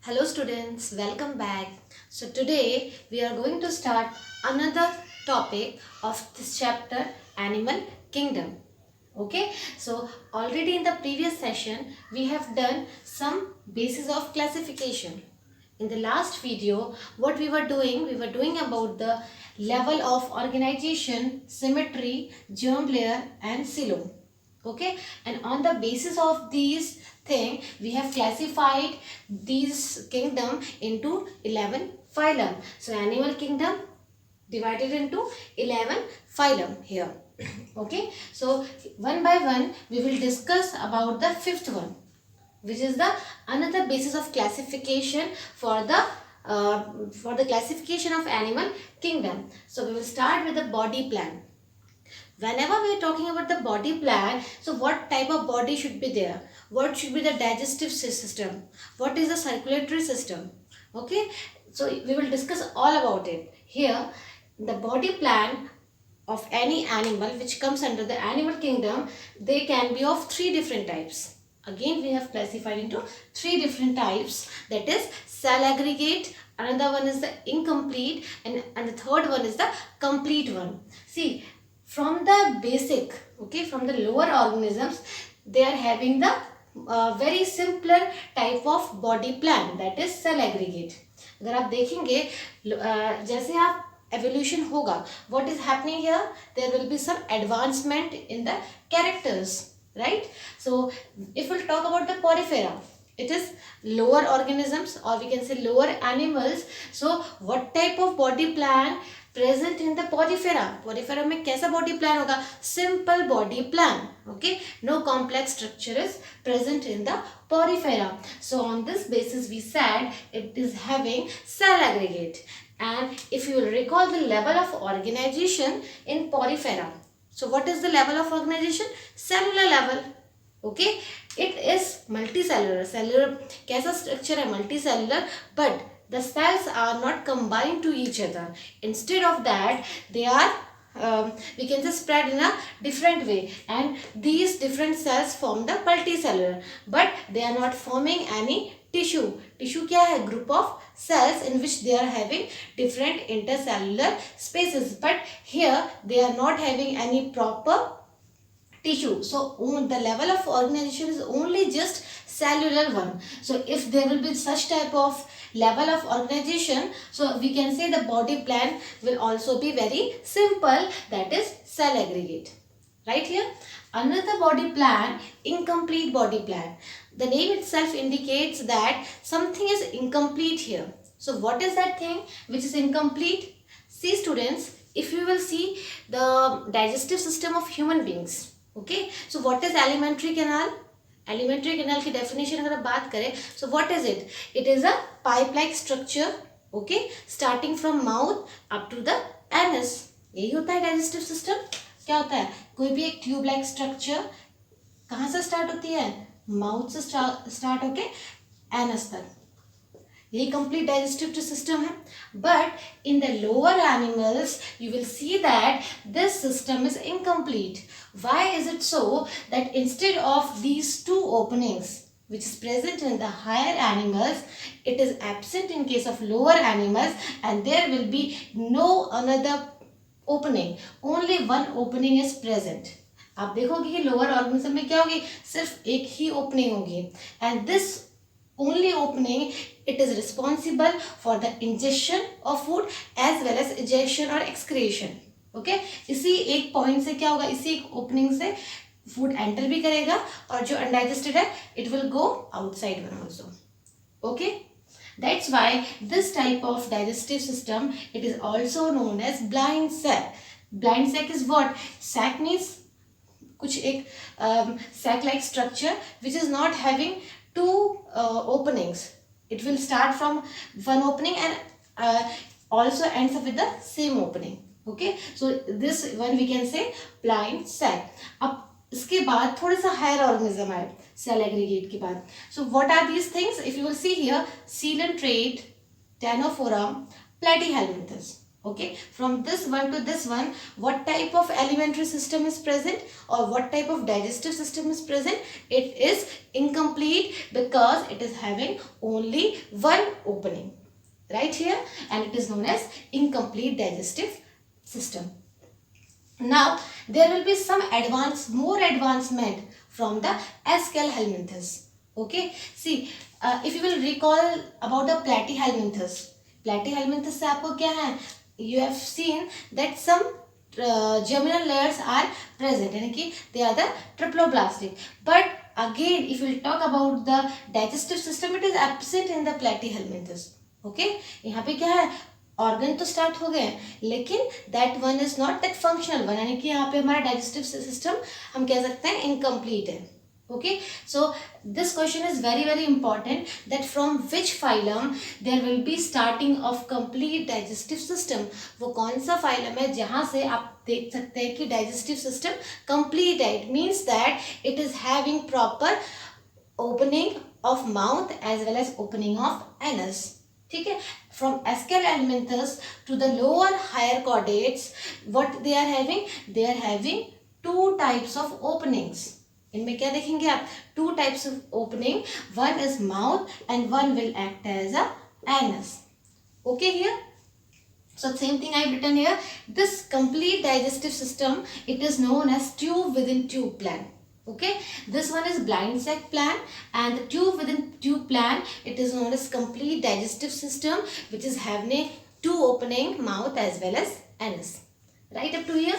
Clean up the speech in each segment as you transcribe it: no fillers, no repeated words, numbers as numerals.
Hello students, welcome back. So today we are going to start another topic of this chapter, Animal Kingdom. Okay, so already in the previous session we have done some basis of classification. In the last video what we were doing about the level of organization, symmetry, germ layer and coelom. Okay, and on the basis of these thing we have classified these kingdom into 11 phylum. So animal kingdom divided into 11 phylum here. Okay, so one by one we will discuss about the fifth one, which is the another basis of classification for the classification of animal kingdom. So we will start with the body plan. Whenever we are talking about the body plan, so what type of body should be there? What should be the digestive system? What is the circulatory system? Okay, so we will discuss all about it. Here, the body plan of any animal which comes under the animal kingdom, they can be of three different types. Again, we have classified into three different types, that is cell aggregate, another one is the incomplete, and the third one is the complete one. See, from the basic, okay, from the lower organisms, they are having the very simpler type of body plan, that is cell aggregate. अगर आप देखेंगे जैसे आप evolution होगा, what is happening here? There will be some advancement in the characters, right? So if we'll talk about the porifera, it is lower organisms, or we can say lower animals. So what type of body plan present in the porifera? Porifera में कैसा body plan होगा? Simple body plan. Okay, no complex structure is present in the porifera. So on this basis we said it is having cell aggregate. And if you will recall the level of organization in porifera, so what is the level of organization? Cellular level. Okay, it is multicellular. Cellular कैसा structure है? Multicellular, but the cells are not combined to each other. Instead of that, they are we can just spread in a different way, and these different cells form the multicellular, but they are not forming any tissue. Tissue क्या है? Group of cells in which they are having different intercellular spaces, but here they are not having any proper tissue. So the level of organization is only just cellular one. So if there will be such type of level of organization, so we can say the body plan will also be very simple, that is cell aggregate. Right here, another body plan, incomplete body plan. The name itself indicates that something is incomplete here. So what is that thing which is incomplete? See students, if you will see the digestive system of human beings, okay, so what is alimentary canal? Alimentary canal की definition अगर आप बात करें, so what is it? It is a pipe-like structure, okay, starting from mouth up to the anus. यही होता है digestive system. क्या होता है? कोई भी एक ट्यूब-like structure कहाँ से start होती है? Mouth से start होके anus तक. यही complete digestive system है. But in the lower animals, you will see that this system is incomplete. Why is it so? That instead of these two openings which is present in the higher animals, it is absent in case of lower animals, and there will be no another opening. Only one opening is present. आप देखोगे कि lower organism में क्या होगी? सिर्फ एक ही opening होगी, and this only opening, it is responsible for the ingestion of food as well as ejection or excretion. Okay, इसी एक point से क्या होगा? इसी एक opening से food enter भी करेगा, और जो undigested है it will go outside one also. Okay, that's why this type of digestive system, it is also known as blind sac. Blind sac is what? Sac means कुछ एक sac like structure which is not having two openings. It will start from one opening and also ends up with the same opening. Okay, so this one we can say blind sac. अब इसके बाद थोड़ा सा higher organism है cell aggregate के बाद. So what are these things? If you will see here, coelenterate, Ctenophora, Platyhelminthes. Okay, from this one to this one, what type of alimentary system is present or what type of digestive system is present? It is incomplete because it is having only one opening right here, and it is known as incomplete digestive system. Now there will be some more advancement from the Escherichia. Okay, see, if you will recall about the platyhelminthes से आपको क्या है? You have seen that some germinal layers are present, यानी कि they are the triploblastic. But again, if you talk about the digestive system, it is absent in the platyhelminthes. Okay, यहाँ पे क्या है? ऑर्गन तो स्टार्ट हो गए, लेकिन that one is not that functional one, यानी कि यहाँ पे हमारा डाइजेस्टिव सिस्टम हम कह सकते हैं इनकम्प्लीट है. Okay, so this question is very very important, that from which phylum there will be starting of complete digestive system. वो कौन सा phylum है जहाँ से आप देख सकते हैं कि digestive system complete है. It means that it is having proper opening of mouth as well as opening of anus. ठीक है, from Escherichia to the lower higher chordates, what they are having? They are having two types of openings. इनमें क्या देखेंगे आप? Two types of opening. One is mouth and one will act as a anus. Okay here. So same thing I have written here. This complete digestive system, it is known as tube within tube plan. Okay, this one is blind sac plan, and the tube within tube plan, it is known as complete digestive system, which is having two opening, mouth as well as anus. Right up to here.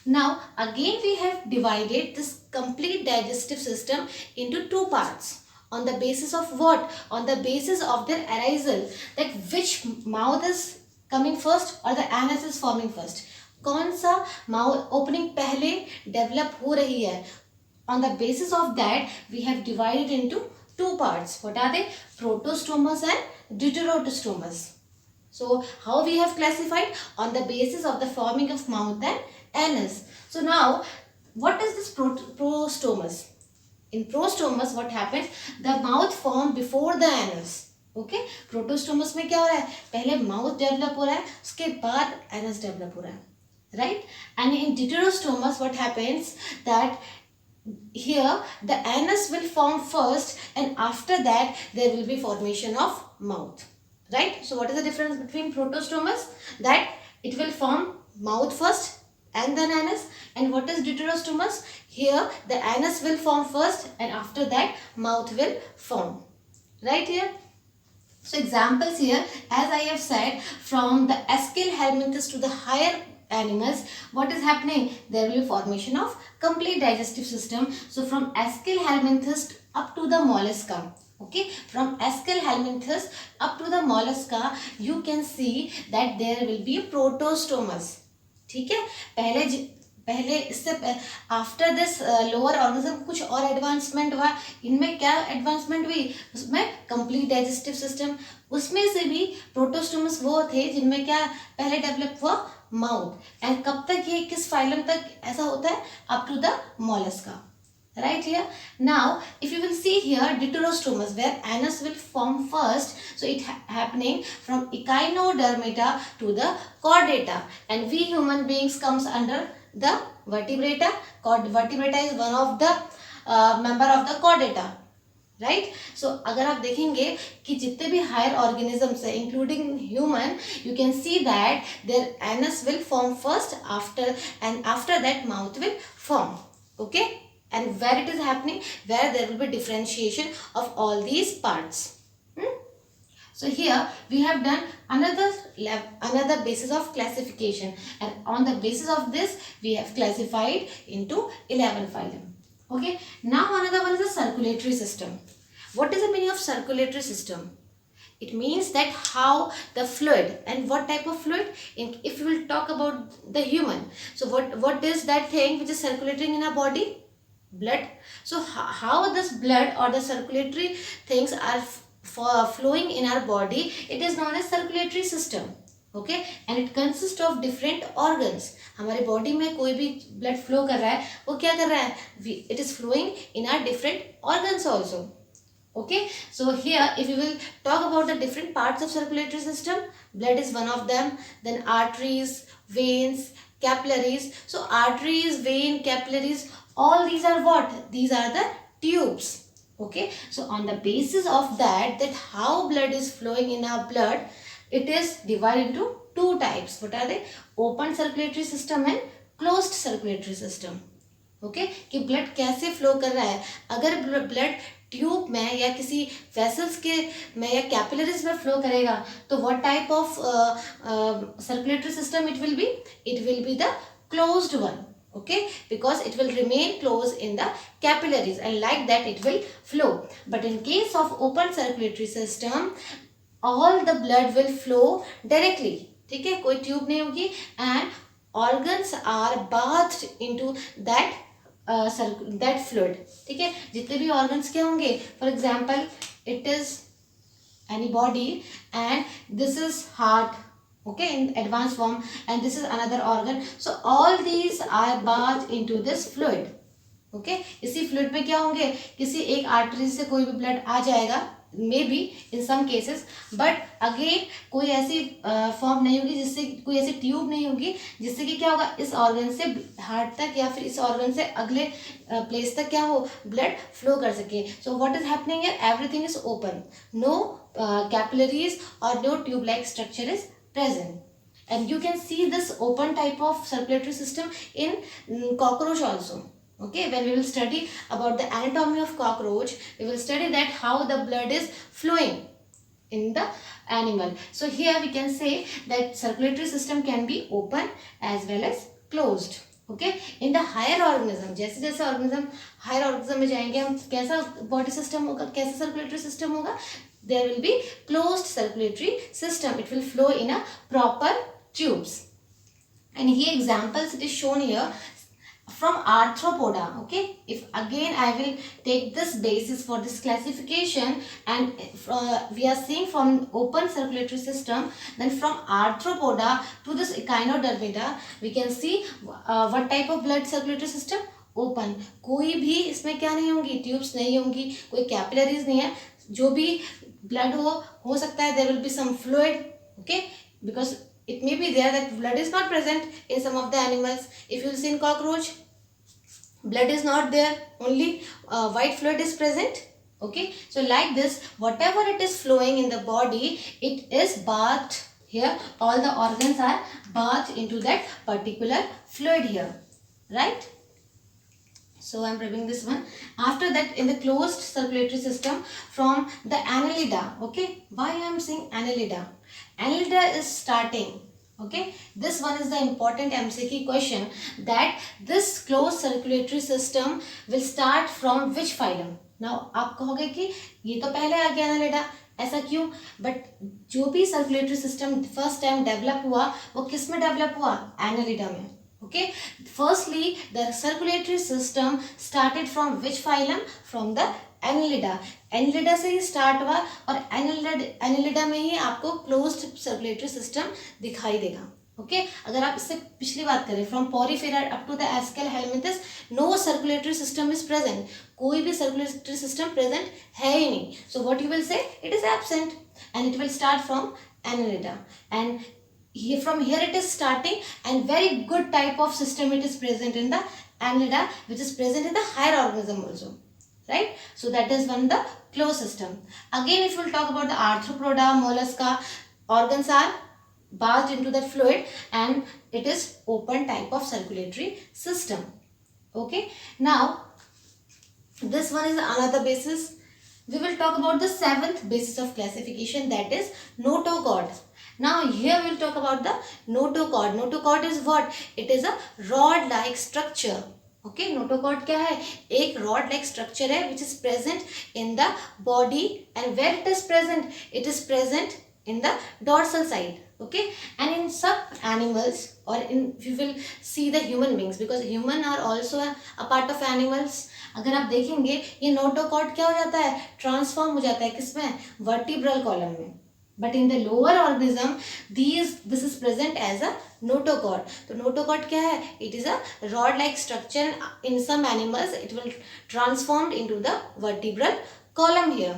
Now again we have divided this complete digestive system into two parts. On the basis of what? On the basis of their arisal, that which mouth is coming first or the anus is forming first. कौन सा mouth opening पहले develop हो रही है? On the basis of that, we have divided into two parts. What are they? Protostomas and deuterostomas. So how we have classified? On the basis of the forming of mouth and anus. So now, what is this prostomas? In prostomas, what happens? The mouth formed before the anus. Okay? Protostomas में क्या हो रहा है? पहले mouth develop हो रहा है, उसके बाद anus develop हो रहा है. Right? And in deuterostomas, what happens? That here the anus will form first, and after that there will be formation of mouth. Right? So what is the difference between protostomas? That it will form mouth first and then anus. And what is deuterostomas? Here the anus will form first, and after that mouth will form. Right here. So examples here, as I have said, from the Escherichia to the higher animals, what is happening? There will be formation of complete digestive system. So from Escherichia up to the mollusca. Okay, from Escherichia up to the mollusca, you can see that there will be protostomas. ठीक है, पहले इससे after this lower organism कुछ और advancement हुआ. इनमें क्या advancement हुई? उसमें कंप्लीट डाइजेस्टिव सिस्टम. उसमें से भी प्रोटोस्टोमस वो थे जिनमें क्या पहले डेवलप हुआ? माउथ. एंड कब तक ये किस फाइलम तक ऐसा होता है? Up to the mollusca. Right here. Now, if you will see here, deuterostomas, where anus will form first. So it happening from echinodermata to the chordata, and we human beings comes under the vertebrata. Vertebrata is one of the member of the chordata. Right? So अगर आप देखेंगे कि जितने भी higher organisms है, including human, you can see that their anus will form first, after that mouth will form. Okay? And where it is happening? Where there will be differentiation of all these parts. So here we have done another basis of classification, and on the basis of this we have classified into 11 phylum. Okay. Now another one is the circulatory system. What is the meaning of circulatory system? It means that how the fluid, and what type of fluid? If we will talk about the human, so what is that thing which is circulating in our body? Blood. So how this blood or the circulatory things are flowing in our body, it is known as circulatory system. Okay, and it consists of different organs. हमारे body में कोई भी blood flow कर रहा है, वो क्या कर रहा है? It is flowing in our different organs also. Okay, so here if we will talk about the different parts of circulatory system, blood is one of them, then arteries, veins, capillaries. So arteries, vein, capillaries, all these are what? These are the tubes. Okay, so on the basis of that how blood is flowing in our blood, it is divided into two types. What are they? Open circulatory system and closed circulatory system. Okay कि blood कैसे flow कर रहा है. अगर blood tube में या किसी vessels के में या कैपिलरीज में फ्लो करेगा तो what type of circulatory system it will be the closed one. Okay, because it will remain closed in the capillaries and like that it will flow. But in case of open circulatory system, all the blood will flow directly. ठीक है, कोई tube नहीं होगी and organs are bathed into that fluid. ठीक है, जितने भी organs क्या होंगे, for example it is any body and this is heart, okay, in advanced form, and this is another organ. So all these are bathed into this fluid. Okay, इसी fluid में क्या होंगे, किसी एक आर्टरी से कोई भी ब्लड आ जाएगा, may be in some cases, but again कोई ऐसी फॉर्म नहीं होगी जिससे, कोई ऐसी ट्यूब नहीं होगी जिससे कि क्या होगा, इस ऑर्गन से हार्ट तक या फिर इस ऑर्गन से अगले प्लेस तक क्या हो, ब्लड फ्लो कर सके. So what is happening here, everything is open, no capillaries और no tube like structure is present. And you can see this open type of circulatory system in cockroach also. Okay, when we will study about the anatomy of cockroach, we will study that how the blood is flowing in the animal. So here we can say that circulatory system can be open as well as closed. Okay, in the higher organism, जैसे जैसे organism higher organism में जाएंगे हम, कैसा body system होगा, कैसा circulatory system होगा, there will be closed circulatory system. It will flow in a proper tubes. And here examples it is shown here from arthropoda. Okay, if again I will take this basis for this classification, and we are seeing from open circulatory system, then from arthropoda to this echinodermata we can see what type of blood circulatory system, open. कोई भी इसमें क्या नहीं होंगी, tubes नहीं होंगी, कोई capillaries नहीं है, जो भी ब्लड हो सकता है there will be some fluid. Okay, because it may be there that blood is not present in some of the animals. If you see in cockroach, blood is not there, only white fluid is present. Okay, so like this, whatever it is flowing in the body, it is bathed here, all the organs are bathed into that particular fluid here, right? So I am rubbing this one. After that, in the closed circulatory system, from the annelida. Okay, why I am saying annelida? Annelida is starting. Okay, this one is the important MCQ question, that this closed circulatory system will start from which phylum. Now आप कहोगे कि ये तो पहले आ गया annelida, ऐसा क्यों? But जो भी circulatory system first time develop हुआ वो किस में डेवलप हुआ, एनालिडा में. Okay, firstly the circulatory system started from which phylum, from the annelida. annelida से ही स्टार्ट हुआ और annelida में ही आपको closed circulatory system दिखाई देगा. Okay, अगर आप इससे पिछली बात करें, from porifera up to the axial helminthus no circulatory system is present. कोई भी circulatory system present है ही नहीं. So what you will say, it is absent, and it will start from annelida. And from here it is starting, and very good type of system it is present in the annelida, which is present in the higher organism also, right? So that is one the closed system. Again, if we will talk about the arthropoda, mollusca, organs are bathed into that fluid, and it is open type of circulatory system. Okay, now this one is another basis. We will talk about the seventh basis of classification, that is notochord. Now here we will talk about the notochord. Notochord is what? It is a rod-like structure. Okay, notochord क्या है? एक rod-like structure है which is present in the body, and where it is present? It is present in the dorsal side. Okay, and in some animals, or in we will see the human beings, because human are also a part of animals. अगर आप देखेंगे ये notochord क्या हो जाता है? Transform हो जाता है किसमें? वर्टिब्रल कॉलम में. But in the lower organism, this is present as a notochord. तो notochord क्या है? It is a rod-like structure. In some animals, it will transformed into the vertebral column here.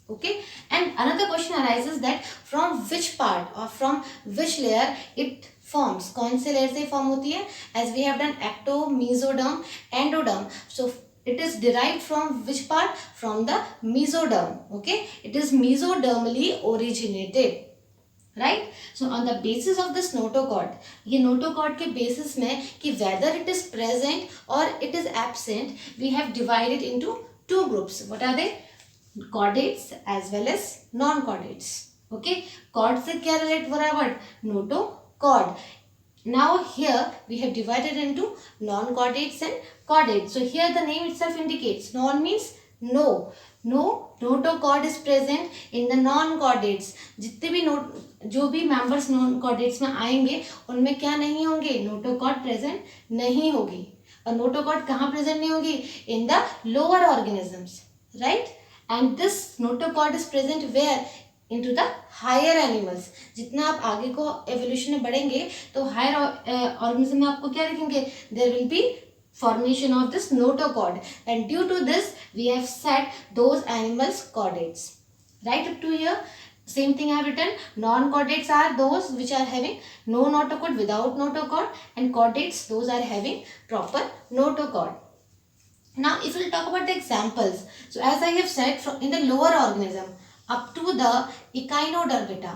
Okay, and another question arises that from which part or from which layer it forms. कौन से layer से form होती है? As we have done ecto, mesoderm, endoderm. So it is derived from which part? From the mesoderm. Okay, it is mesodermally originated. Right. So on the basis of this notochord, ये notochord के basis में कि whether it is present और it is absent, we have divided into two groups. What are they? Chordates as well as non chordates. Okay, chord से क्या relate हो रहा है word? Notochord. Now here we have divided into non-chordates and chordates. So here the name itself indicates non means no. No notochord is present in the non-chordates. जितने भी जो भी members non-chordates में आएंगे उनमें क्या नहीं होंगे? notochord present नहीं होगी. और notochord कहाँ present नहीं होगी? In the lower organisms, right? And this notochord is present where? Into the higher animals. जितना आप आगे को एवोल्यूशन में बढ़ेंगे तो हायर ऑर्गेनिज्म में आपको क्या देखेंगे? There will be formation of this notochord, and due to this we have set those animals chordates. Right up to here, same thing I have written. Non-chordates are those which are having no notochord, without notochord, and chordates those are having proper notochord. Now if we talk about the examples, so as I have said, from in the lower organism up to the echinodermata,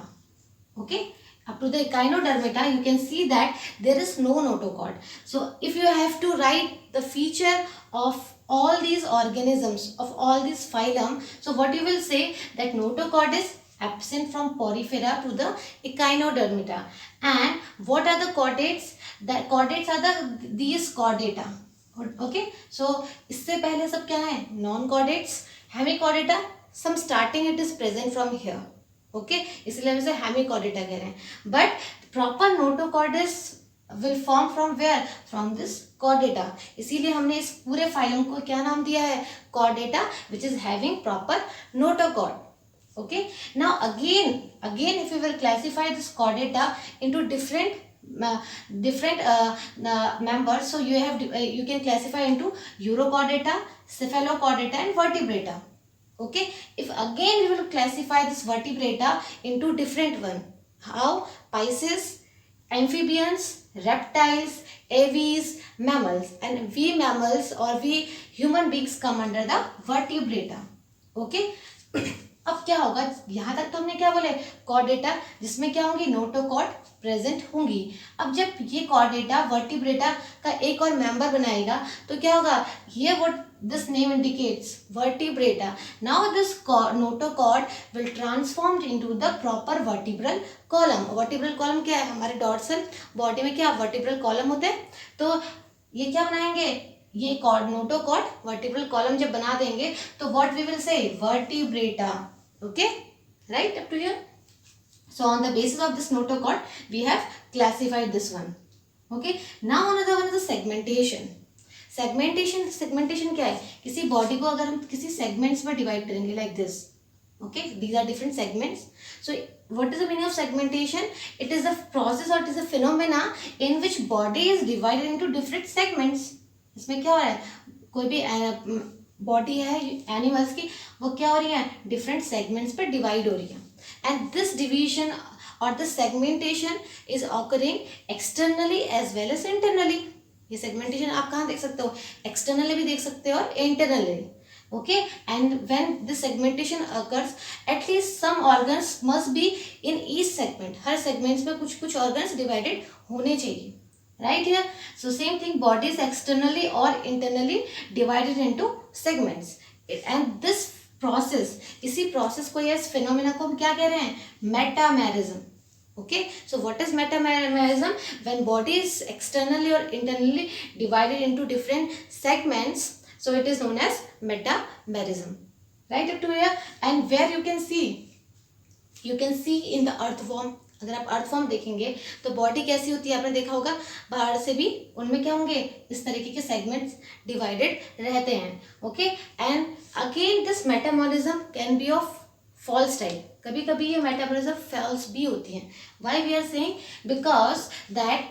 okay, up to the echinodermata you can see that there is no notochord. So if you have to write the feature of all these organisms, of all these phylum, so what you will say? That notochord is absent from porifera to the echinodermata. And what are the chordates? The chordates are these chordata. Okay, so इससे पहले सब क्या है? Non chordates, hemichordata. Some starting it is present from here. Okay, इसलिए हम इसे hemichordata कह रहे हैं. But proper notochord will form from where? From this chordata. इसीलिए हमने इस पूरे phylum को क्या नाम दिया है? Chordata, which is having proper notochord. Okay, now again if we will classify this chordata into different members, so you can classify into urochordata, cephalochordata and vertebrata. Okay, if again we will classify this vertebrata into different one. How? Pisces, amphibians, reptiles, aves, mammals, and we mammals or we human beings come under the vertebrata. Okay. अब क्या होगा? यहाँ तक तो हमने क्या बोले? Chordata, जिसमें क्या होंगी? नोटोकॉर्ड प्रेजेंट होंगी. अब जब ये कॉर्डेटा वर्टिब्रेटा का एक और मेंबर बनाएगा तो क्या होगा? Here what this name indicates? Vertebrata. Now this notochord will transformed into the proper vertebral column. Vertebral column क्या है? हमारे डॉर्सल बॉडी में क्या vertebral column होते हैं. तो ये क्या बनाएंगे? ये notochord vertebral column जब बना देंगे तो what we will say? Vertebrata. Okay, right up to here. So on the basis of this notochord we have classified this one. Okay, now another one is the segmentation. segmentation क्या है? किसी body को अगर हम किसी segments में divide करेंगे like this. Okay, these are different segments. So what is the meaning of segmentation? It is a process or it is a phenomena in which body is divided into different segments. इसमें क्या हो रहा है? कोई भी body है animals की, वो क्या हो रही है? डिफरेंट सेगमेंट्स पे डिवाइड हो रही है. एंड दिस डिवीजन और this segmentation is occurring externally as well as internally. ये सेगमेंटेशन आप कहाँ देख सकते हो? एक्सटर्नली भी देख सकते हो और internally. Okay, and when this segmentation occurs, at least some organs must be in each segment. Her segments में कुछ organs divided होने चाहिए. Right here, so same thing, body is externally or internally divided into segments, and this process, इसी process को या इस phenomena को हम क्या कह रहे हैं? Metamerism. Okay, so what is metamerism? When body is externally or internally divided into different segments, so it is known as metamerism. Right up to here, and where you can see in the earthworm. अगर आप अर्थफॉर्म देखेंगे तो body कैसी होती है? आपने देखा होगा बाहर से भी उनमें क्या होंगे? इस तरीके के सेगमेंट्स डिवाइडेड रहते हैं. Okay, and again this metamerism can be of false type. कभी कभी ये मेटामोरिज्म फॉल्स भी होती है. Why we are saying? Because that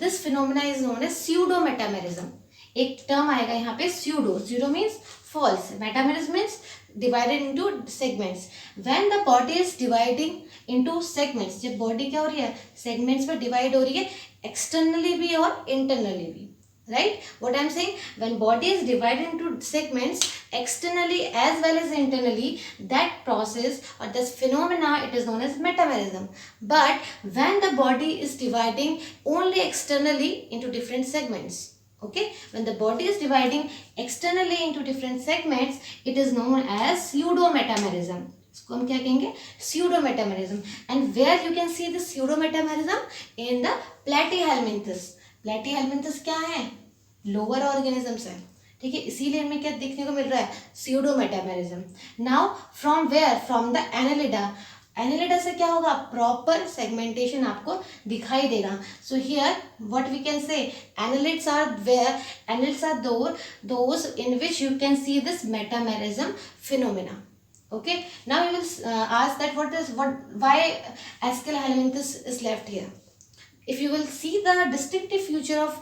this phenomena is known as pseudo metamerism. एक टर्म आएगा यहाँ पे, pseudo. Pseudo means false. Metamerism means divided into segments. When the body is dividing into segments, जब body क्या हो रही है, segments में divide हो रही है, externally भी और internally भी, right? What I'm saying, when body is divided into segments externally as well as internally, that process or this phenomena, it is known as metamerism. But when the body is dividing only externally into different segments, okay, when the body is dividing externally into different segments, it is known as pseudometamerism. इसको हम क्या कहेंगे, pseudometamerism. And where you can see this pseudometamerism, in the platyhelminthes. platyhelminthes क्या है, lower organisms है, ठीक है, इसीलिए हमें क्या देखने को मिल रहा है, pseudometamerism. Now from where, from the annelida. Annelida से क्या होगा, प्रॉपर सेगमेंटेशन आपको दिखाई देगा. So here what we can say, annelids are where, annelids are those in which you can see this metamerism phenomena. Okay, now you will ask that why Aschelhelminthes is left here. If you will see the distinctive feature of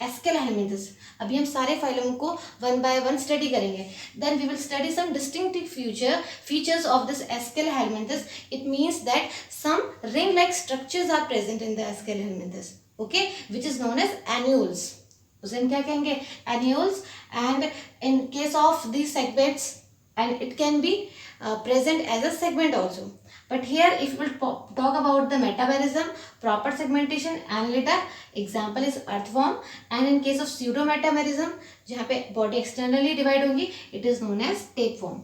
Aschelhelminthes, अभी हम सारे phylum को one by one study करेंगे. Then we will study some distinctive features of this Aschelhelminthes. It means that some ring-like structures are present in the Aschelhelminthes, okay, which is known as annules. उसे हम क्या कहेंगे, annules. And in case of these segments, and it can be present as a segment also. But here if we will talk about the metamerism, proper segmentation, annelida, example is earthworm. And in case of pseudometamerism, जहाँ पे body externally divide होंगी, it is known as tapeworm,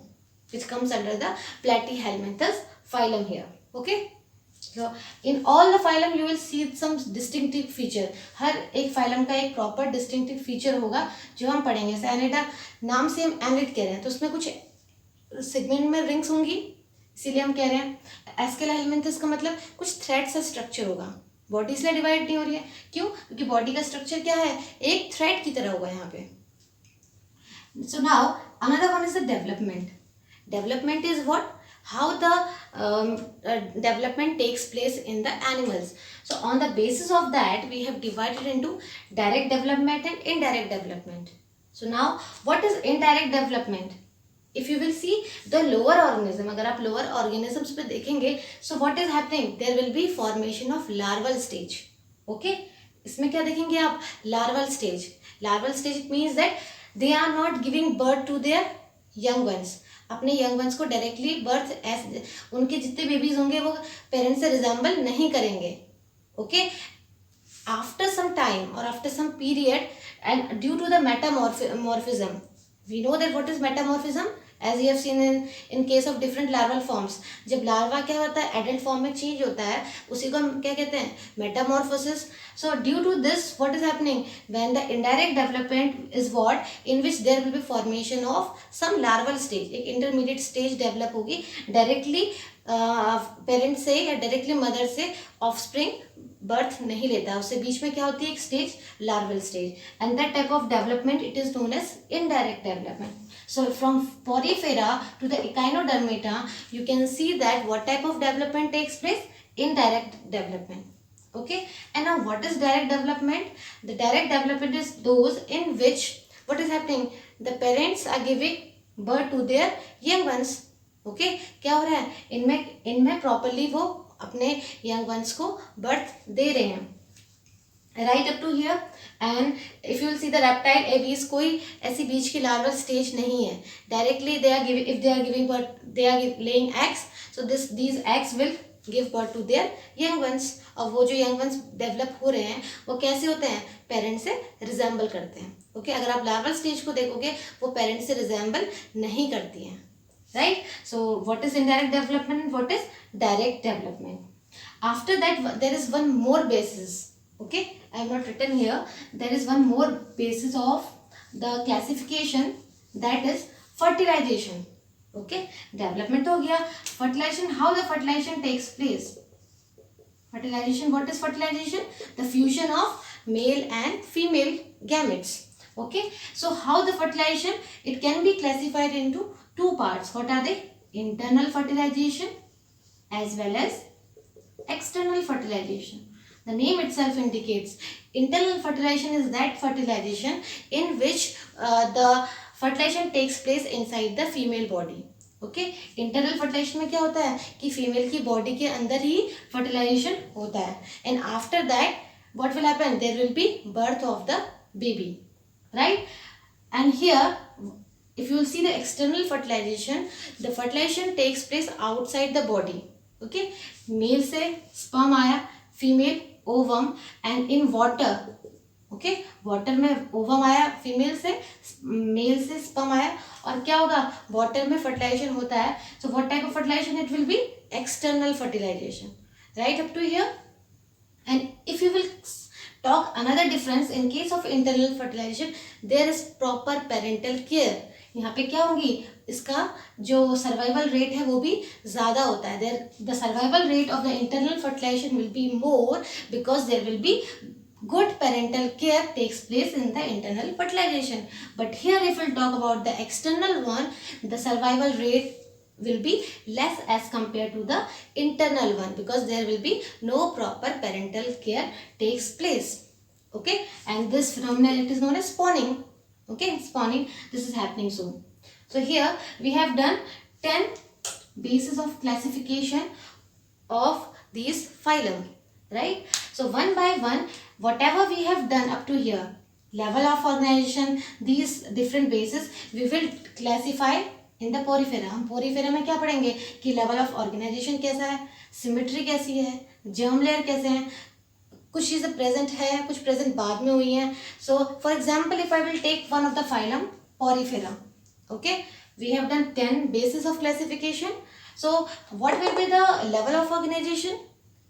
which comes under the platyhelminthes phylum here. Okay, so in all the phylum you will see some distinctive feature. हर एक phylum का एक proper distinctive feature होगा जो हम पढ़ेंगे. जैसे annelida, नाम से हम annelid कह रहे हैं, तो उसमें कुछ सेगमेंट में रिंग्स होंगी, इसीलिए हम कह रहे हैं. एस्केलहेल्मिंथस का मतलब कुछ थ्रेड सा स्ट्रक्चर होगा, बॉडी इसलिए डिवाइड नहीं हो रही है, क्यों, क्योंकि बॉडी का स्ट्रक्चर क्या है, एक थ्रेड की तरह होगा यहाँ पे. So now another one is the development. Development is what, how the development takes place in the animals. So on the basis of that we have divided into direct development and indirect development. So now what is indirect development? If you will see the lower organism, अगर आप lower organisms पे देखेंगे, so what is happening, there will be formation of larval stage. Okay, इसमें क्या देखेंगे आप, larval stage. Larval stage means that they are not giving birth to their young ones. अपने young ones को directly birth, उनके जितने babies होंगे वो पेरेंट्स से रिजेंबल नहीं करेंगे. ओके, आफ्टर सम टाइम और after some period and due to the metamorphism, we know that what is metamorphism as you have seen in case of different larval forms. जब larva क्या होता है, adult form में change होता है, उसी को हम क्या कहते हैं, Metamorphosis. So due to this, what is happening, when the indirect development is what, in which there will be formation of some larval stage, एक intermediate stage develop होगी, directly पेरेंट से या डायरेक्टली मदर से offspring birth नहीं लेता, उससे बीच में क्या होती है, एक stage, larval stage. And that type of development it is known as indirect development. So from porifera to the echinodermata, you can see that what type of development takes place, indirect development. Okay, and now what is direct development? The direct development is those in which what is happening, the parents are giving birth to their young ones. Okay, क्या हो रहा है, इनमें properly वो अपने young ones को birth दे रहे हैं. Right up to here. And if you will see the reptile aves, कोई ऐसी बीच की लार्वल स्टेज नहीं है, directly they are giving, if they are giving birth, they are laying eggs, so these eggs will give birth to their young ones. और वो जो young ones develop हो रहे हैं वो कैसे होते हैं, पेरेंट से रिजेंबल करते हैं. ओके, अगर आप लार्वल स्टेज को देखोगे वो पेरेंट से रिजेंबल नहीं करती हैं. Right, so what is indirect development and what is direct development? After that there is one more basis. Okay, I have not written here. There is one more basis of the classification, that is fertilization. Okay, development हो गया. Fertilization, how the fertilization takes place? Fertilization, what is fertilization? The fusion of male and female gametes. Okay, so how the fertilization, it can be classified into two parts. What are they? Internal fertilization as well as external fertilization. The name itself indicates internal fertilization is that fertilization in which the fertilization takes place inside the female body. Okay. Internal fertilisation में क्या होता है कि female की body के अंदर ही fertilisation होता है, and after that what will happen, there will be birth of the baby, right. And here if you will see the external fertilization, the fertilization takes place outside the body, okay। Male से sperm आया, female ovum, and in water, okay, water में ovum आया female से, male से sperm आया, और क्या होगा, वाटर में फर्टिलाइजेशन होता है। So what type of fertilisation, it will be external fertilisation, right up to here. And if you will talk another difference, in case of internal fertilization there is proper parental care। यहाँ पे क्या होगी, इसका जो survival rate है वो भी ज़्यादा होता है। There the survival rate of the internal fertilisation will be more because there will be good parental care takes place in the internal fertilization. But here if we'll talk about the external one, the survival rate will be less as compared to the internal one because there will be no proper parental care takes place, okay। And this phenomenon, it is known as spawning, okay, spawning, this is happening soon. So here we have done 10 bases of classification of these phylum, right। So one by one, whatever we have done up to here, level of organization, these different bases we will classify in the Porifera. हम Porifera में क्या पढ़ेंगे कि level of organisation कैसा है, symmetry कैसी है, germ layer कैसे हैं, कुछ चीज़ें प्रेजेंट है, कुछ प्रेजेंट बाद में हुई हैं। So for example if I will take one of the phylum porifera, okay, we have done 10 basis of classification. So what will be the level of organisation,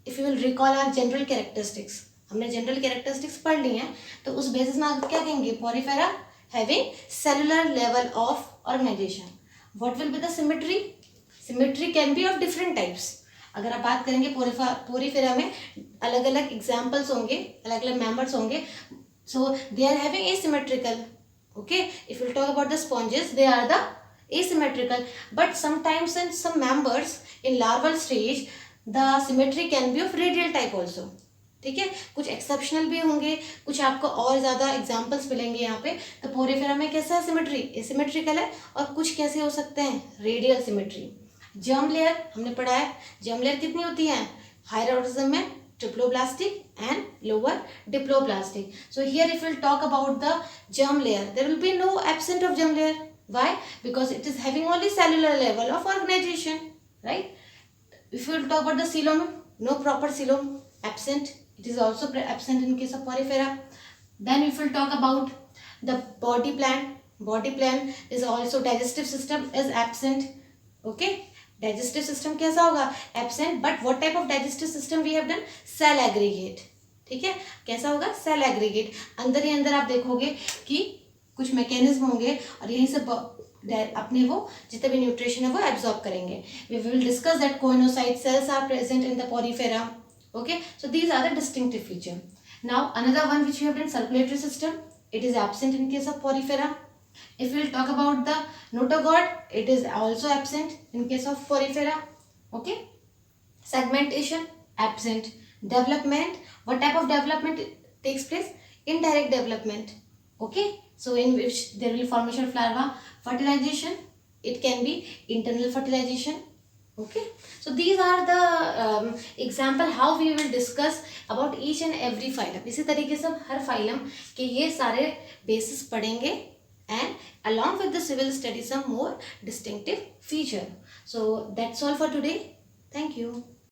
if you will recall our general characteristics, हमने general characteristics पढ़ ली हैं, तो उस basis में आप क्या कहेंगे, porifera having cellular level of organisation. What will be the symmetry? Symmetry can be of different types। अगर आप बात करेंगे पोरीफेरा में अलग अलग एग्जाम्पल्स होंगे, अलग अलग मेंबर्स होंगे, so they are having asymmetrical, okay। If you talk about the sponges, they are the asymmetrical, but sometimes in some members in larval stage the symmetry can be of radial type also, ठीक है। कुछ exceptional भी होंगे, कुछ आपको और ज़्यादा examples मिलेंगे यहाँ पे। तो पोरीफेरा में कैसा है, सिमेट्री एसिमेट्रिकल है, और कुछ कैसे हो सकते हैं, रेडियल सिमेट्री। जर्म लेयर हमने पढ़ा है, जर्म लेयर कितनी होती है, हायर ऑर्गेनिज्म में triploblastic and lower diploblastic. So here if will talk about the germ layer, there will be no absent of germ layer, why, because it is having only cellular level of organisation, right. If you will talk about the coelom, no proper coelom, absent, it is also absent in case of porifera. Then if we talk about the body plan is also, digestive system is absent, okay। digestive system कैसा होगा, absent, but what type of digestive system we have done, cell aggregate, ठीक है, कैसा होगा, cell aggregate। अंदर ही अंदर आप देखोगे कि कुछ मैकेनिज्म होंगे और यहीं से अपने वो जितने भी न्यूट्रिशन है वो एब्जॉर्ब करेंगे। We will discuss that coinocyte cells are present in the porifera, okay। So these are the distinctive feature. Now another one which we have done, circulatory system, it is absent in case of porifera. If we will talk about the notochord, it is also absent in case of porifera, okay। Segmentation absent. Development, what type of development takes place, indirect development, okay। So in which there will be formation of larva, fertilization, it can be internal fertilization, okay। So these are the example how we will discuss about each and every phylum। इसी तरीके से हर phylum के ये सारे basis पढ़ेंगे, and along with this we will study some more distinctive feature। So that's all for today, thank you।